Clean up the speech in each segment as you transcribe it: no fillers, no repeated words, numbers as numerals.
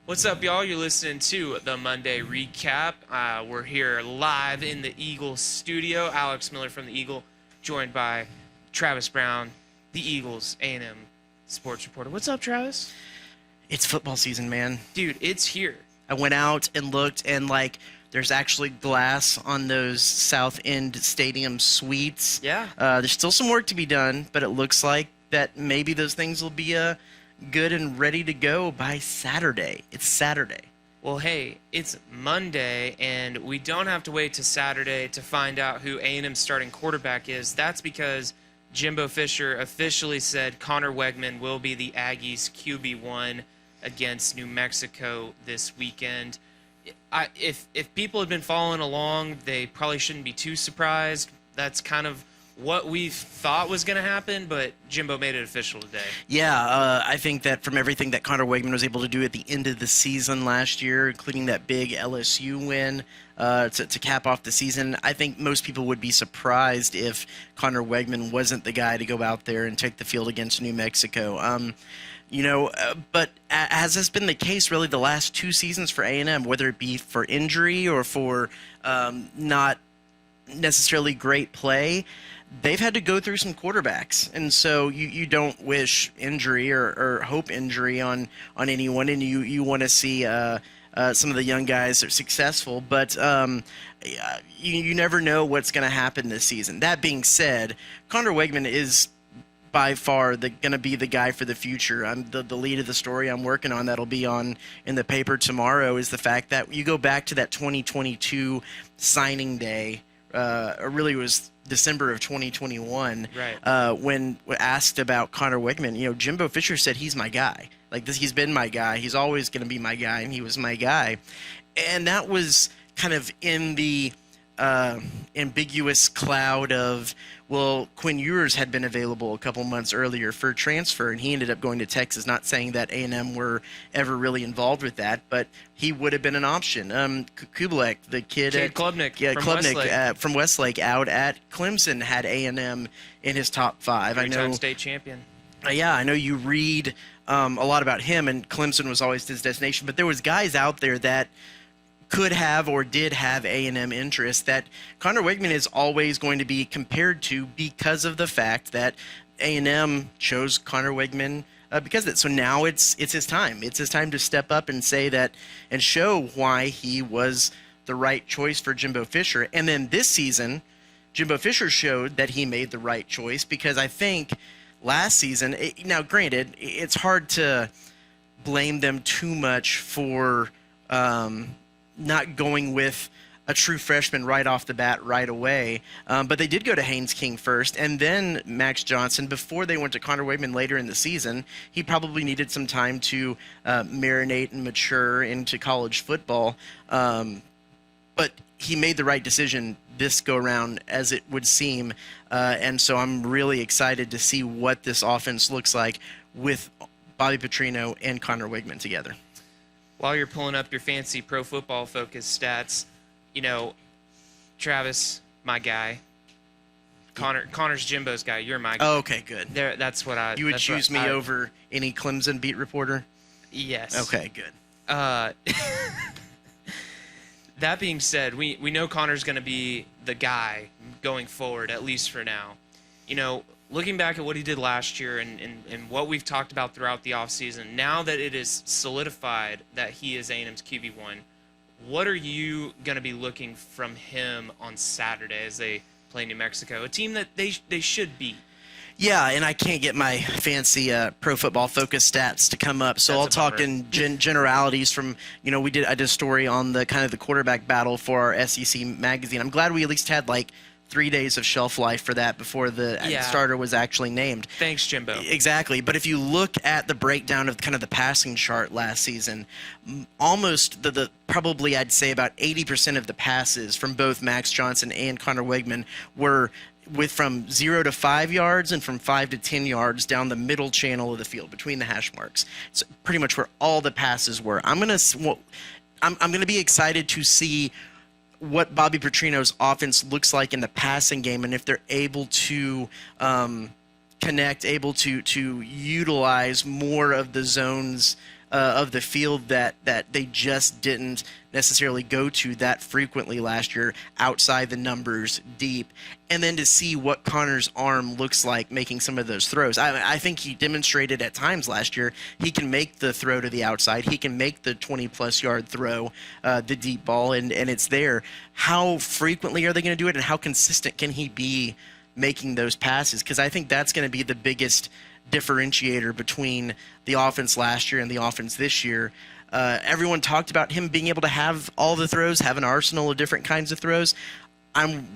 What's up, y'all? You're listening to the Monday Recap. We're here live in the Eagles studio. Alex Miller from the Eagle, joined by Travis Brown, the Eagles A&M sports reporter. What's up, Travis? It's football season, man. Dude, it's here. I went out and looked, and there's actually glass on those South End Stadium suites. Yeah. There's still some work to be done, but it looks like that maybe those things will be good and ready to go by Saturday. It's Saturday. Well, hey, it's Monday, and we don't have to wait to Saturday to find out who A&M's starting quarterback is. That's because Jimbo Fisher officially said Connor Wegman will be the Aggies' QB1 against New Mexico this weekend. If people had been following along, they probably shouldn't be too surprised. That's kind of what we thought was going to happen, but Jimbo made it official today. Yeah, I think that from everything that Connor Wegman was able to do at the end of the season last year, including that big LSU win to cap off the season, I think most people would be surprised if Connor Wegman wasn't the guy to go out there and take the field against New Mexico. But as has been the case really the last two seasons for A&M, whether it be for injury or for not necessarily great play, they've had to go through some quarterbacks. And so you don't wish injury or hope injury on anyone, and you want to see some of the young guys are successful. But you never know what's going to happen this season. That being said, Connor Wegman is by far going to be the guy for the future. The lead of the story I'm working on that'll be in the paper tomorrow is the fact that you go back to that 2022 signing day, or really it was December of 2021, right. When asked about Connor Wegman, Jimbo Fisher said he's my guy. He's been my guy. He's always going to be my guy, and he was my guy. And that was kind of in the ambiguous cloud of, well, Quinn Ewers had been available a couple months earlier for transfer, and he ended up going to Texas, not saying that A&M were ever really involved with that, but he would have been an option. Kublek, the kid at Klubnik, from Westlake out at Clemson, had A&M in his top five. Three-time state champion. Yeah, I know you read a lot about him, and Clemson was always his destination, but there was guys out there that could have or did have A&M interest that Connor Wegman is always going to be compared to because of the fact that A&M chose Connor Wegman because of it. So now it's his time. It's his time to step up and say that and show why he was the right choice for Jimbo Fisher. And then this season, Jimbo Fisher showed that he made the right choice because I think last season, now granted, it's hard to blame them too much for not going with a true freshman right off the bat right away. But they did go to Haynes King first and then Max Johnson before they went to Connor Wegman later in the season. He probably needed some time to marinate and mature into college football. But he made the right decision this go-around, as it would seem. And so I'm really excited to see what this offense looks like with Bobby Petrino and Connor Wegman together. While you're pulling up your fancy Pro Football Focus stats, Travis, my guy. Connor's Jimbo's guy. You're my guy. Oh, okay, good. That's what I. You would choose me over any Clemson beat reporter? Yes. Okay, good. That being said, we know Connor's going to be the guy going forward, at least for now. Looking back at what he did last year and what we've talked about throughout the offseason, now that it is solidified that he is A&M's QB1, what are you going to be looking from him on Saturday as they play New Mexico, a team that they should beat? Yeah, and I can't get my fancy Pro Football Focus stats to come up, so I'll talk in generalities from, I did a story on the kind of the quarterback battle for our SEC magazine. I'm glad we at least had 3 days of shelf life for that before the starter was actually named. Thanks, Jimbo. Exactly. But if you look at the breakdown of kind of the passing chart last season, almost probably I'd say about 80% of the passes from both Max Johnson and Connor Wegman were from 0 to 5 yards and from 5 to 10 yards down the middle channel of the field between the hash marks. It's pretty much where all the passes were. I'm gonna be excited to see what Bobby Petrino's offense looks like in the passing game, and if they're able to connect, able to utilize more of the zones of the field that they just didn't necessarily go to that frequently last year, outside the numbers, deep, and then to see what Connor's arm looks like making some of those throws. I think he demonstrated at times last year he can make the throw to the outside, he can make the 20-plus yard throw, the deep ball, and it's there. How frequently are they going to do it, and how consistent can he be making those passes? Because I think that's going to be the biggest differentiator between the offense last year and the offense this year. Everyone talked about him being able to have all the throws, have an arsenal of different kinds of throws. I'm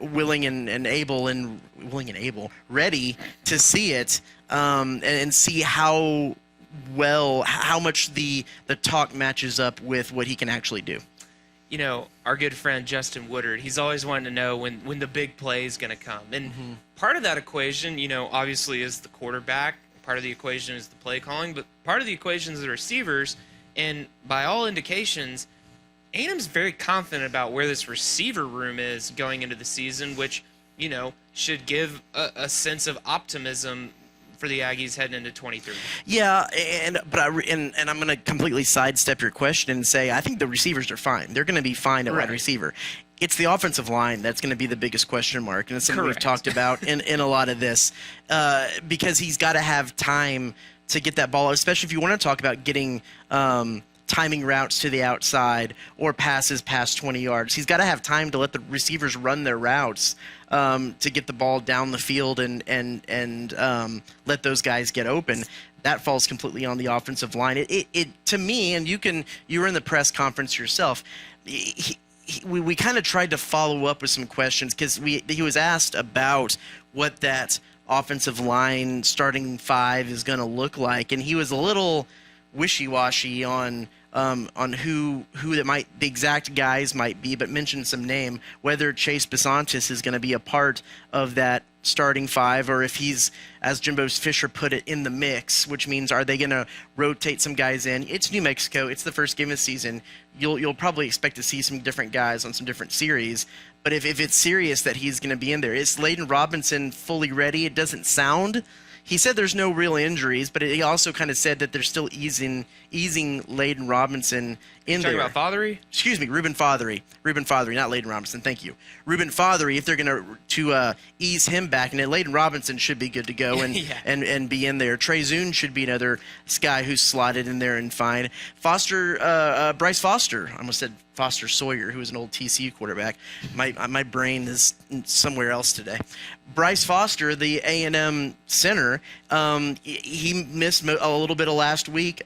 willing and able, ready to see it, and see how much the talk matches up with what he can actually do. You know, our good friend Justin Woodard, he's always wanted to know when the big play is going to come. And part of that equation, you know, obviously is the quarterback. Part of the equation is the play calling. But part of the equation is the receivers. And by all indications, A&M's very confident about where this receiver room is going into the season, which, you know, should give a sense of optimism for the Aggies heading into 23. Yeah, and I'm going to completely sidestep your question and say I think the receivers are fine. They're going to be fine at wide receiver. It's the offensive line that's going to be the biggest question mark, and it's something we've talked about in a lot of this, because he's got to have time to get that ball, especially if you want to talk about getting timing routes to the outside or passes past 20 yards. He's got to have time to let the receivers run their routes to get the ball down the field and let those guys get open. That falls completely on the offensive line. It to me, and you were in the press conference yourself, we kind of tried to follow up with some questions because he was asked about what that offensive line starting five is going to look like, and he was a little wishy-washy on who the exact guys might be, but mentioned some name, whether Chase Besantis is going to be a part of that starting five, or if he's, as Jimbo Fisher put it, in the mix, which means are they going to rotate some guys in? It's New Mexico. It's the first game of the season. You'll probably expect to see some different guys on some different series, but if it's serious that he's going to be in there, is Layden Robinson fully ready? It doesn't sound. He said there's no real injuries, but he also kind of said that they're still easing Layden Robinson in there. Talking about Fothery? Excuse me, Reuben Fothery, not Layden Robinson. Thank you, Reuben Fothery. If they're going to ease him back, and then Layden Robinson should be good to go and and be in there. Trey Zune should be another guy who's slotted in there and fine. Bryce Foster. I almost said Foster Sawyer, who was an old TCU quarterback. My brain is somewhere else today. Bryce Foster, the A&M center, he missed a little bit of last week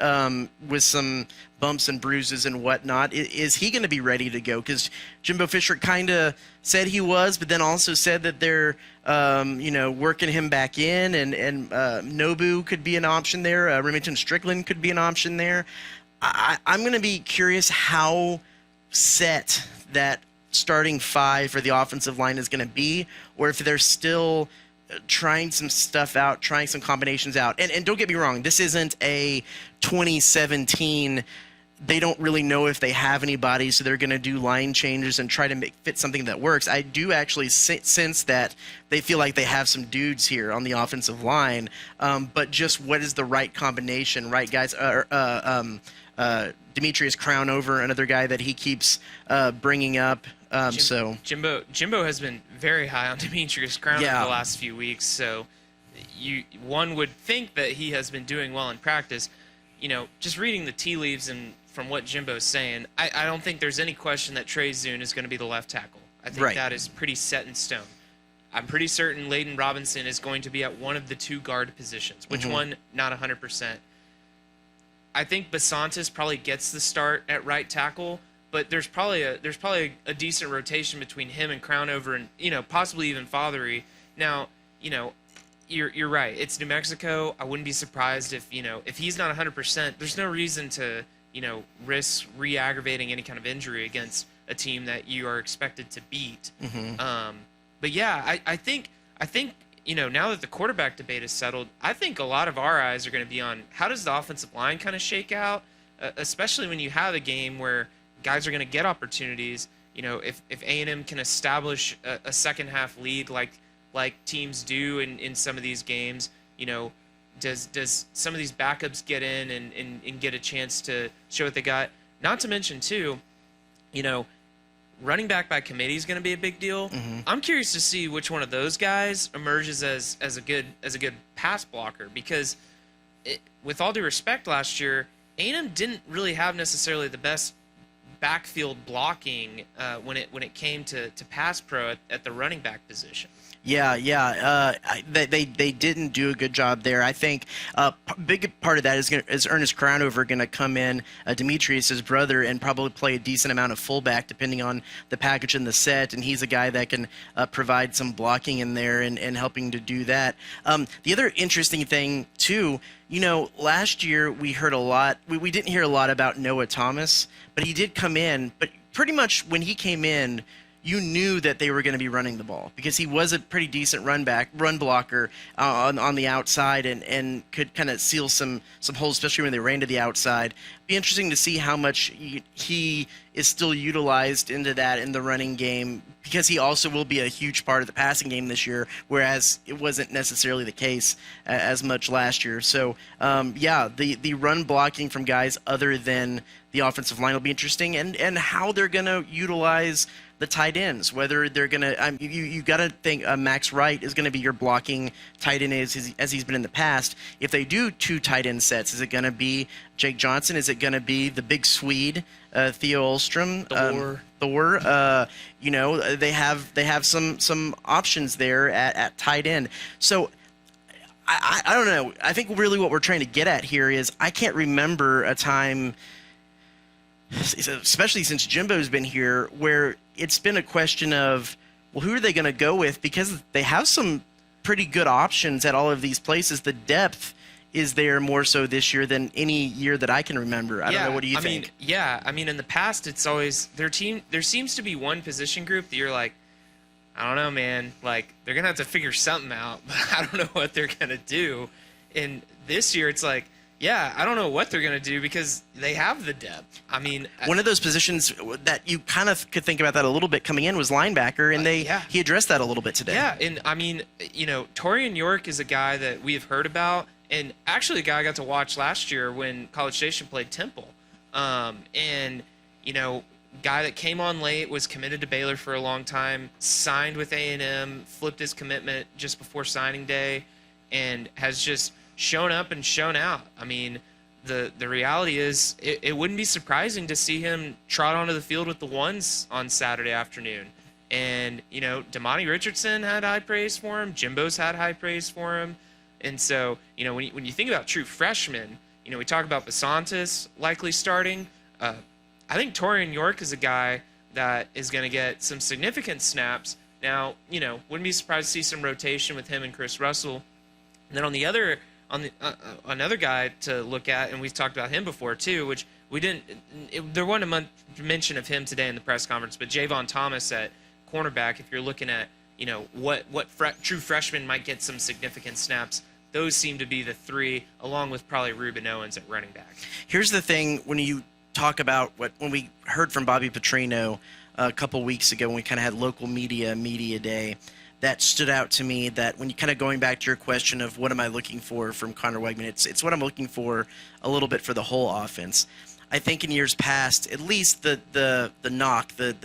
with some bumps and bruises and whatnot. Is he going to be ready to go? Because Jimbo Fisher kind of said he was, but then also said that they're working him back in, and Nobu could be an option there. Remington Strickland could be an option there. I'm going to be curious how set that starting five for the offensive line is going to be, or if they're still trying some stuff out, trying some combinations out. And don't get me wrong, this isn't a 2017, they don't really know if they have anybody, so they're going to do line changes and try to fit something that works. I do actually sense that they feel like they have some dudes here on the offensive line, but just what is the right combination, right guys? Demetrius Crownover, another guy that he keeps bringing up. Jimbo has been very high on Demetrius Crownover the last few weeks, so one would think that he has been doing well in practice. You know, just reading the tea leaves and from what Jimbo's saying, I don't think there's any question that Trey Zune is going to be the left tackle. I think that is pretty set in stone. I'm pretty certain Layden Robinson is going to be at one of the two guard positions. Which one? Not 100%. I think Besantis probably gets the start at right tackle, but there's probably a decent rotation between him and Crownover and possibly even Fothery. Now, you're right. It's New Mexico. I wouldn't be surprised if he's not 100%. There's no reason to risk re-aggravating any kind of injury against a team that you are expected to beat. But yeah, I think now that the quarterback debate is settled, I think a lot of our eyes are going to be on how does the offensive line kind of shake out, especially when you have a game where guys are going to get opportunities. If A&M can establish a second half lead like teams do in some of these games, does some of these backups get in and get a chance to show what they got? Not to mention too, you know, running back by committee is going to be a big deal. I'm curious to see which one of those guys emerges as a good pass blocker, because with all due respect, last year A&M didn't really have necessarily the best backfield blocking when it came to pass pro at the running back position. Yeah. They didn't do a good job there. I think big part of that is Ernest Crownover going to come in, Demetrius, his brother, and probably play a decent amount of fullback depending on the package and the set. And he's a guy that can provide some blocking in there and helping to do that. The other interesting thing too, last year we heard a lot. We didn't hear a lot about Noah Thomas, but he did come in. But pretty much when he came in, you knew that they were going to be running the ball because he was a pretty decent run blocker on the outside and could kind of seal some holes, especially when they ran to the outside. Be interesting to see how much he is still utilized into that in the running game, because he also will be a huge part of the passing game this year, whereas it wasn't necessarily the case as much last year. So, the run blocking from guys other than the offensive line will be interesting, and how they're going to utilize the tight ends, whether they're going to you got to think Max Wright is going to be your blocking tight end as he's been in the past. If they do 2 tight end sets, is it going to be Jake Johnson? Is it going to be the big Swede, Theo Olstrom? Thor. They have some options there at tight end. So I don't know. I think really what we're trying to get at here is I can't remember a time, especially since Jimbo's been here, where it's been a question of, well, who are they going to go with? Because they have some pretty good options at all of these places. The depth is there more so this year than any year that I can remember. I don't know. What do you think? In the past, it's always there seems to be one position group that you're like, I don't know, man. Like, they're going to have to figure something out, but I don't know what they're going to do. And this year, it's like, I don't know what they're going to do because they have the depth. One of those positions that you kind of could think about that a little bit coming in was linebacker, and he addressed that a little bit today. Yeah, and Torian York is a guy that we have heard about, and actually a guy I got to watch last year when College Station played Temple. Guy that came on late, was committed to Baylor for a long time, signed with A&M, flipped his commitment just before signing day, and has just shown up and shown out. The reality is it wouldn't be surprising to see him trot onto the field with the ones on Saturday afternoon. And, Damani Richardson had high praise for him. Jimbo's had high praise for him. And so, when you think about true freshmen, we talk about Basantis likely starting. I think Torian York is a guy that is going to get some significant snaps. Now, wouldn't be surprised to see some rotation with him and Chris Russell. And then another guy to look at, and we've talked about him before too, which we didn't. There wasn't a mention of him today in the press conference, but Javon Thomas at cornerback. If you're looking at what true freshmen might get some significant snaps, those seem to be the 3, along with probably Ruben Owens at running back. Here's the thing: when you talk about when we heard from Bobby Petrino a couple weeks ago, when we kind of had local media day. That stood out to me, that when you kind of going back to your question of what am I looking for from Connor Wegman, it's what I'm looking for a little bit for the whole offense. I think in years past, at least the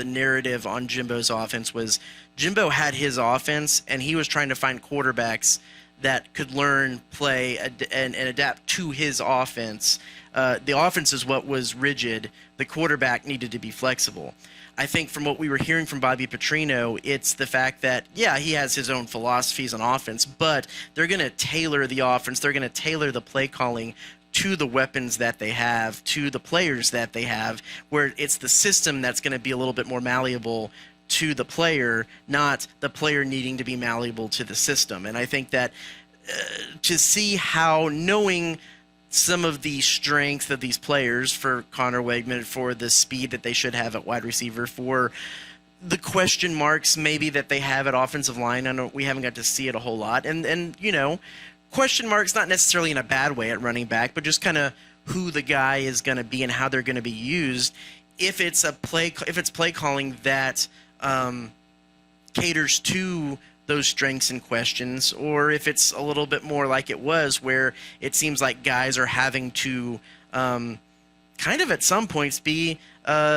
narrative on Jimbo's offense was Jimbo had his offense and he was trying to find quarterbacks that could learn, play, and adapt to his offense. The offense is what was rigid. The quarterback needed to be flexible. I think from what we were hearing from Bobby Petrino, it's the fact that, he has his own philosophies on offense, but they're going to tailor the offense. They're going to tailor the play calling to the weapons that they have, to the players that they have, where it's the system that's going to be a little bit more malleable to the player, not the player needing to be malleable to the system. And I think that to see how, knowing some of the strength of these players for Connor Wegman, for the speed that they should have at wide receiver, for the question marks maybe that they have at offensive line. I know we haven't got to see it a whole lot. And question marks not necessarily in a bad way at running back, but just kind of who the guy is going to be and how they're going to be used. If it's play calling that caters to those strengths and questions, or if it's a little bit more like it was, where it seems like guys are having to kind of at some points be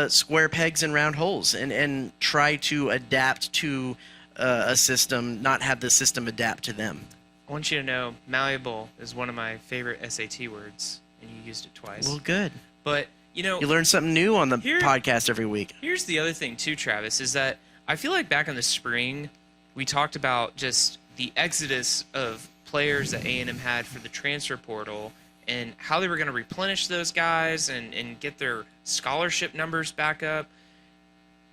square pegs and round holes, and try to adapt to a system, not have the system adapt to them. I want you to know, malleable is one of my favorite SAT words, and you used it twice. Well, good. But, you know, You learn something new on the podcast every week. here's the other thing, too, Travis, is that I feel like back in the spring, we talked about just the exodus of players that A&M had for the transfer portal and how they were going to replenish those guys and get their scholarship numbers back up.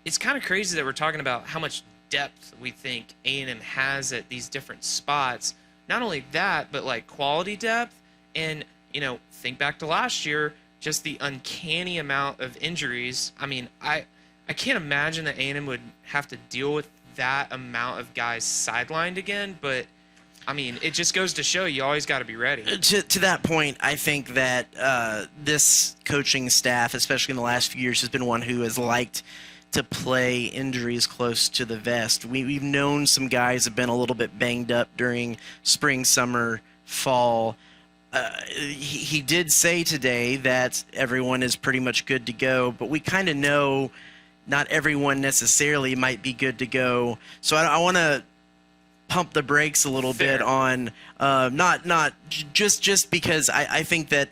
It's kind of crazy that we're talking about how much depth we think A&M has at these different spots. Not only that, but like quality depth. And, you know, think back to last year, just the uncanny amount of injuries. I mean, I can't imagine that A&M would have to deal with that amount of guys sidelined again, but I mean, it just goes to show you always got to be ready. To that point, I think that this coaching staff, especially in the last few years, has been one who has liked to play injuries close to the vest. We've known some guys have been a little bit banged up during spring, summer, fall. He did say today that everyone is pretty much good to go, but we kind of know not everyone necessarily might be good to go. So I want to pump the brakes a little bit on not just because I think that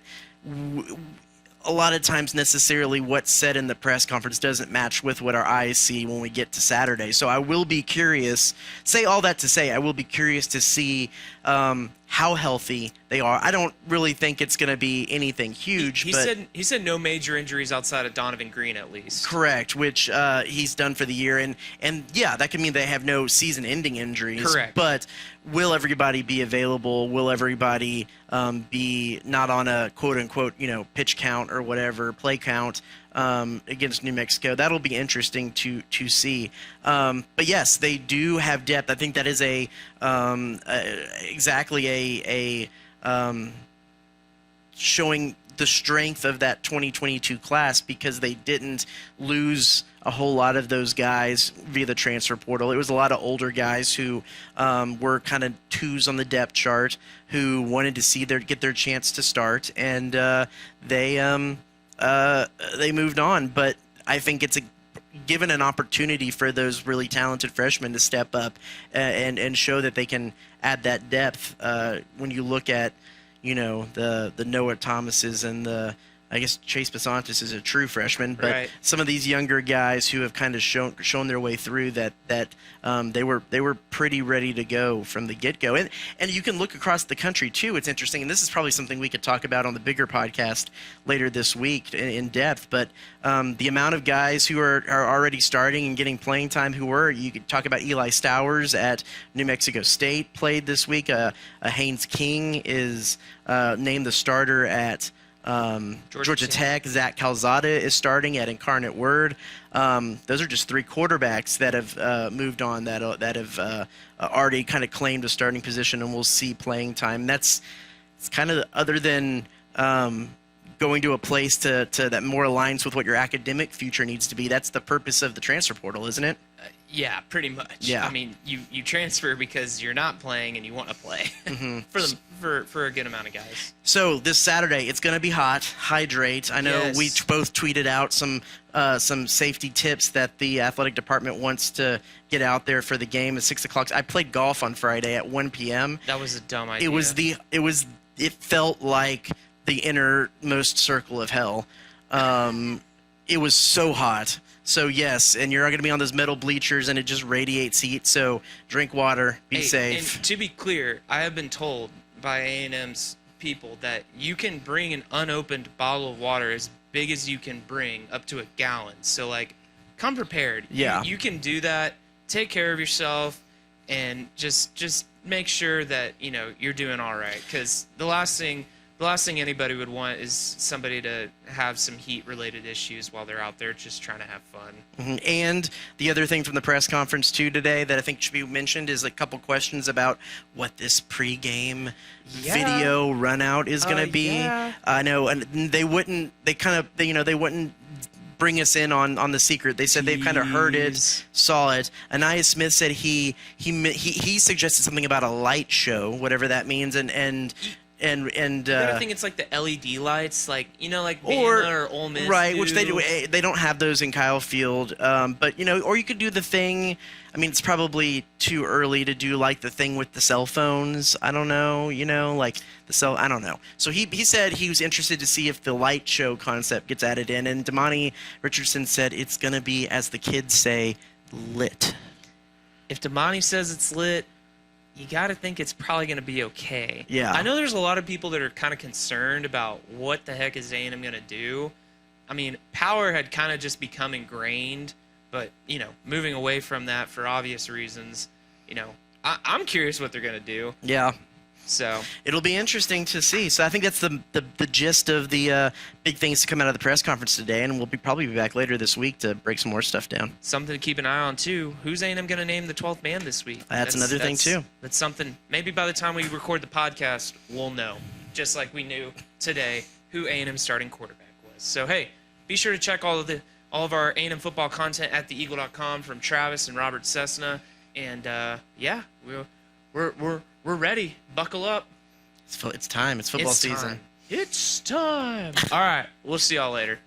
a lot of times necessarily what's said in the press conference doesn't match with what our eyes see when we get to Saturday. So I will be curious, say all that to say, I will be curious to see how healthy they are. I don't really think it's going to be anything huge. He said no major injuries outside of Donovan Green, at least. Correct, which he's done for the year. And yeah, that could mean they have no season-ending injuries. Correct. But will everybody be available? Will everybody be not on a quote-unquote, pitch count or whatever, play count against New Mexico? That'll be interesting to see. But yes, they do have depth. I think that is exactly a showing the strength of that 2022 class, because they didn't lose a whole lot of those guys via the transfer portal. It was a lot of older guys who were kind of twos on the depth chart who wanted to get their chance to start, and they moved on. But I think it's given an opportunity for those really talented freshmen to step up and show that they can add that depth. When you look at the Noah Thomases and I guess Chase Basantis is a true freshman, but right. Some of these younger guys who have kind of shown their way through that they were pretty ready to go from the get-go. And you can look across the country too. It's interesting, and this is probably something we could talk about on the bigger podcast later this week in depth, but the amount of guys who are already starting and getting playing time you could talk about Eli Stowers at New Mexico State, played this week. Haynes King is named the starter at Georgia Tech. Zach Calzada is starting at Incarnate Word. Those are just three quarterbacks that have moved on, that have already kind of claimed a starting position, and we'll see playing time. It's kind of, other than going to a place to that more aligns with what your academic future needs to be. That's the purpose of the transfer portal, isn't it? Yeah, pretty much. Yeah. I mean, you transfer because you're not playing and you want to play for a good amount of guys. So this Saturday, it's going to be hot. Hydrate. I know we both tweeted out some safety tips that the athletic department wants to get out there for the game at 6 o'clock. I played golf on Friday at 1 p.m. That was a dumb idea. It felt like the innermost circle of hell. It was so hot. So yes, and you're going to be on those metal bleachers, and it just radiates heat. So drink water, be safe. And to be clear, I have been told by A&M's people that you can bring an unopened bottle of water as big as you can bring, up to a gallon. So come prepared. Yeah, you can do that. Take care of yourself, and just make sure that you're doing all right. Because the last thing anybody would want is somebody to have some heat-related issues while they're out there just trying to have fun. Mm-hmm. And the other thing from the press conference, too, today that I think should be mentioned is a couple questions about what this pregame video run-out is going to be. Yeah. I know, and they wouldn't bring us in on the secret. They said they've kind of heard it, Jeez. saw it. Anaya Smith said he suggested something about a light show, whatever that means, and You gotta think it's like the LED lights, like like or Bama or Ole Miss right, do. which they don't have those in Kyle Field, but or you could do the thing. I mean, it's probably too early to do like the thing with the cell phones. I don't know, like the cell. I don't know. So he said he was interested to see if the light show concept gets added in, and Damani Richardson said it's gonna be, as the kids say, lit. If Damani says it's lit, you got to think it's probably going to be okay. Yeah. I know there's a lot of people that are kind of concerned about what the heck is A&M going to do. I mean, power had kind of just become ingrained, but, moving away from that for obvious reasons, I'm curious what they're going to do. Yeah. So It'll be interesting to see. So I think that's the gist of the big things to come out of the press conference today, and we'll probably be back later this week to break some more stuff down. something to keep an eye on, too. Who's A&M going to name the 12th man this week? That's another thing, too. That's something. Maybe by the time we record the podcast, we'll know, just like we knew today, who A&M starting quarterback was. So, hey, be sure to check all of our A&M football content at theeagle.com from Travis and Robert Cessna. And, yeah, we're ready. Buckle up. It's time. It's football season. It's time. All right. We'll see y'all later.